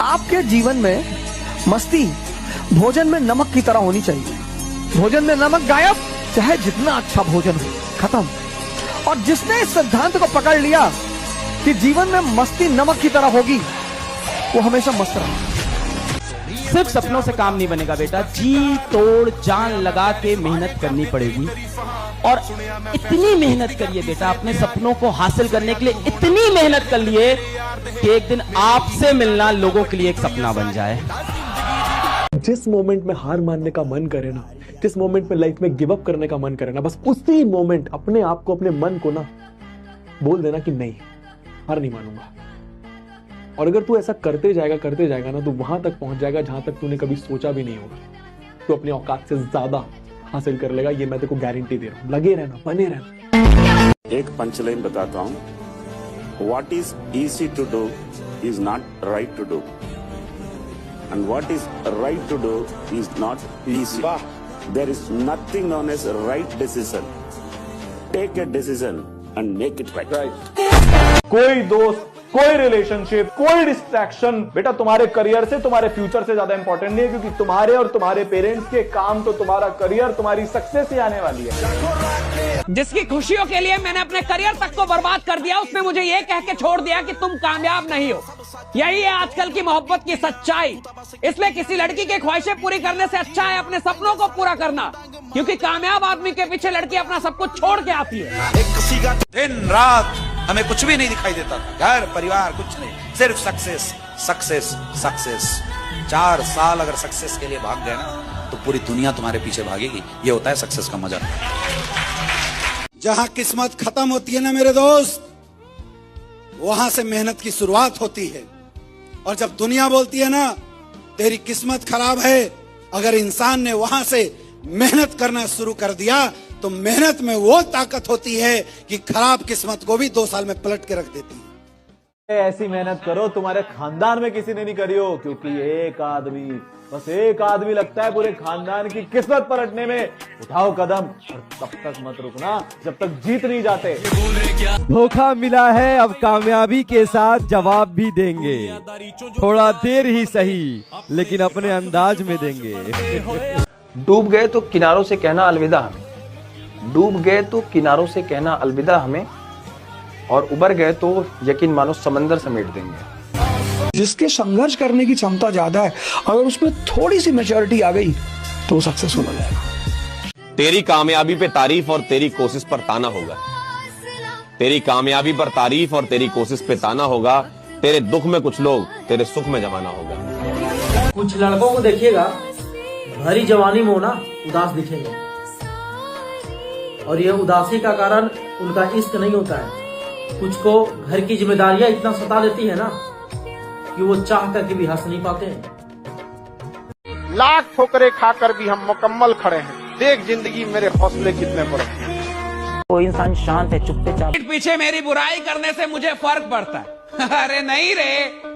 आपके जीवन में मस्ती भोजन में नमक की तरह होनी चाहिए। भोजन में नमक गायब, चाहे जितना अच्छा भोजन हो, खत्म। और जिसने इस सिद्धांत को पकड़ लिया कि जीवन में मस्ती नमक की तरह होगी, वो हमेशा मस्त रहे। सिर्फ सपनों से काम नहीं बनेगा बेटा, जी तोड़ जान लगा के मेहनत करनी पड़ेगी। और इतनी मेहनत करिए बेटा, अपने सपनों को हासिल करने के लिए इतनी मेहनत कर लिए कि एक दिन आपसे मिलना लोगों के लिए एक सपना बन जाए। जिस मोमेंट में हार मानने का मन करे ना, जिस मोमेंट में लाइफ में गिव अप करने का मन करे ना, बस उसी मोमेंट अपने आप को, अपने मन को ना बोल देना कि नहीं, हार नहीं मानूंगा। और अगर तू ऐसा करते जाएगा ना, तो वहां तक पहुंच जाएगा जहां तक तूने कभी सोचा भी नहीं होगा। तू अपनी औकात से ज्यादा हासिल कर लेगा, ये मैं तेरे को गारंटी दे रहा हूं। लगे रहना, बने रहना। एक पंचलाइन बताता हूं। What is easy to do is not right to do, and what is right to do is not easy. There is nothing known as right decision. Take a decision and make it right. कोई दोस्त, कोई relationship, कोई distraction बेटा तुम्हारे career से, तुम्हारे future से ज्यादा इंपॉर्टेंट नहीं है, क्योंकि तुम्हारे और तुम्हारे पेरेंट्स के काम तो तुम्हारा करियर, तुम्हारी सक्सेस ही आने वाली है। जिसकी खुशियों के लिए मैंने अपने करियर तक को बर्बाद कर दिया, उसने मुझे ये कह के छोड़ दिया कि तुम कामयाब नहीं हो। यही है आजकल की मोहब्बत की सच्चाई। इसलिए किसी लड़की की ख्वाहिशें पूरी करने से अच्छा है अपने सपनों को पूरा करना, क्योंकि कामयाब आदमी के पीछे लड़की अपना सब कुछ छोड़ के आती है। दिन रात हमें कुछ भी नहीं दिखाई देता था, घर परिवार कुछ नहीं, सिर्फ सक्सेस सक्सेस सक्सेस। 4 साल अगर सक्सेस के लिए भाग गए ना, तो पूरी दुनिया तुम्हारे पीछे भागेगी। ये होता है सक्सेस का मजा। जहां किस्मत खत्म होती है ना मेरे दोस्त, वहां से मेहनत की शुरुआत होती है। और जब दुनिया बोलती है ना तेरी किस्मत खराब है, अगर इंसान ने वहां से मेहनत करना शुरू कर दिया, तो मेहनत में वो ताकत होती है कि खराब किस्मत को भी 2 साल में पलट के रख देती है। ऐसी मेहनत करो तुम्हारे खानदान में किसी ने नहीं करी हो, क्योंकि एक आदमी, बस एक आदमी लगता है पूरे खानदान की किस्मत पलटने में। उठाओ कदम, और तब तक मत रुकना जब तक जीत नहीं जाते। धोखा मिला है, अब कामयाबी के साथ जवाब भी देंगे। थोड़ा देर ही सही, लेकिन अपने अंदाज में देंगे। डूब गए तो किनारों से कहना अलविदा हमें, डूब गए तो किनारों से कहना अलविदा हमें, और उबर गए तो यकीन मानो समंदर समेट देंगे। जिसके संघर्ष करने की क्षमता ज्यादा है, अगर उसमें थोड़ी सी मैच्योरिटी आ गई तो सक्सेसफुल हो जाएगा। तेरी कामयाबी पे तारीफ और तेरी कोशिश पर ताना होगा। तेरी कामयाबी पर तारीफ और तेरी कोशिश पे ताना होगा। तेरे दुख में कुछ लोग तेरे सुख में जमाना होगा। कुछ लड़कों को देखिएगा, भरी जवानी में होना उदास दिखेंगे, और यह उदासी का कारण उनका इश्क नहीं होता है। कुछ को घर की जिम्मेदारियां इतना सता देती है ना कि वो चाह करके भी हंस नहीं पाते हैं। लाख ठोकरें खाकर भी हम मुकम्मल खड़े हैं। देख जिंदगी मेरे हौसले कितने बड़े हैं। वो इंसान शांत है, चुपचाप। पीठ पीछे मेरी बुराई करने से मुझे फर्क पड़ता है। अरे नहीं रे,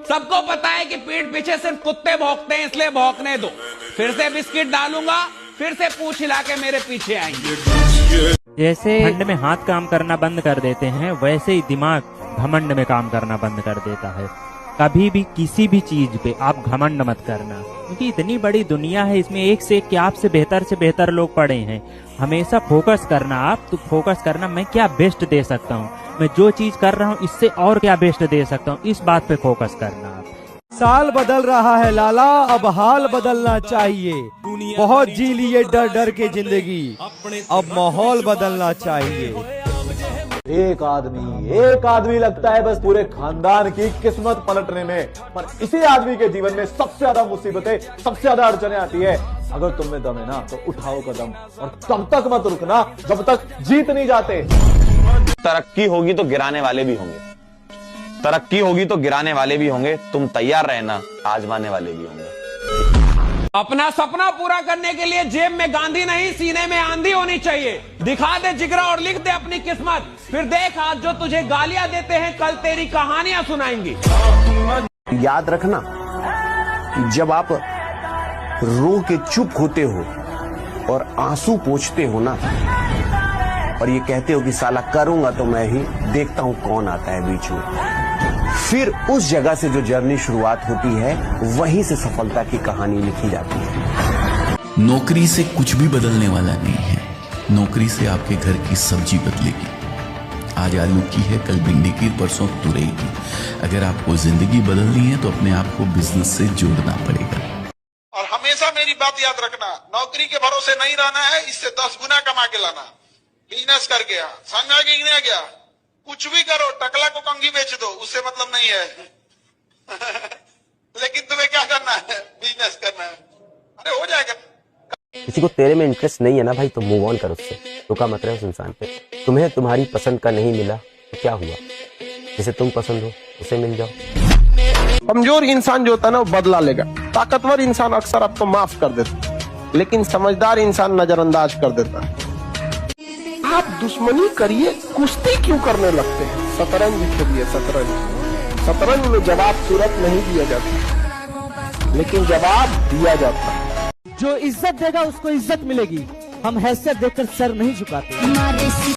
सबको पता है कि पीठ पीछे सिर्फ कुत्ते भौंकते हैं, इसलिए भौंकने दो। फिर से बिस्किट डालूंगा, फिर से पूंछ हिला के मेरे पीछे आएंगे। जैसे घमंड में हाथ काम करना बंद कर देते हैं, वैसे ही दिमाग घमंड में काम करना बंद कर देता है। कभी भी किसी भी चीज पे आप घमंड मत करना, क्योंकि इतनी बड़ी दुनिया है, इसमें एक से एक आपसे बेहतर लोग पड़े हैं। हमेशा फोकस करना, आप तो फोकस करना, मैं क्या बेस्ट दे सकता हूँ, मैं जो चीज कर रहा हूँ इससे और क्या बेस्ट दे सकता हूँ, इस बात पे फोकस करना। आप साल बदल रहा है लाला, अब हाल बदलना चाहिए। बहुत जी लिए डर डर के जिंदगी, अब माहौल बदलना चाहिए। एक आदमी लगता है बस पूरे खानदान की किस्मत पलटने में, पर इसी आदमी के जीवन में सबसे ज्यादा मुसीबतें, सबसे ज्यादा अड़चने आती है। अगर तुम में दम है ना, तो उठाओ कदम, और तब तक मत रुकना जब तक जीत नहीं जाते। तरक्की होगी तो गिराने वाले भी होंगे, तरक्की होगी तो गिराने वाले भी होंगे। तुम तैयार रहना, आजमाने वाले भी होंगे। अपना सपना पूरा करने के लिए जेब में गांधी नहीं, सीने में आंधी होनी चाहिए। दिखा दे जिगरा और लिख दे अपनी किस्मत, फिर देख आज जो तुझे गालियां देते हैं, कल तेरी कहानियां सुनाएंगी। याद रखना, जब आप रो के चुप होते हो और आंसू पोंछते हो ना, और ये कहते हो कि साला करूंगा तो मैं ही, देखता हूं कौन आता है बीच में, फिर उस जगह से जो जर्नी शुरुआत होती है वहीं से सफलता की कहानी लिखी जाती है। नौकरी से कुछ भी बदलने वाला नहीं है, नौकरी से आपके घर की सब्जी बदलेगी। आज आलू की है, कल भिंडी की, परसों तुरई की। अगर आपको जिंदगी बदलनी है तो अपने आप को बिजनेस से जोड़ना पड़ेगा। और हमेशा मेरी बात याद रखना, नौकरी के भरोसे नहीं रहना है, इससे 10 गुना कमा के लाना। बिजनेस कर गया, संगा गिरने गया, कुछ भी करो, टकला को कंघी बेच दो, उससे मतलब नहीं है। लेकिन तुम्हें क्या करना है? बिजनेस करना है। अरे हो जाएगा। किसी को तेरे में इंटरेस्ट नहीं है ना भाई, तो मूव ऑन कर उससे, रुका मत रहे उस इंसान पे। तुम्हें तुम्हारी पसंद का नहीं मिला तो क्या हुआ, जिसे तुम पसंद हो उसे मिल जाओ। कमजोर इंसान जो होता है ना वो बदला लेगा, ताकतवर इंसान अक्सर आपको माफ कर देता है, लेकिन समझदार इंसान नजरअंदाज कर देता है। आप दुश्मनी करिए, कुश्ती क्यों करने लगते हैं? शतरंज खेलिए, शतरंज। शतरंज में जवाब तुरंत नहीं दिया जाता, लेकिन जवाब दिया जाता है। जो इज्जत देगा उसको इज्जत मिलेगी। हम हैसियत देखकर सर नहीं झुकाते।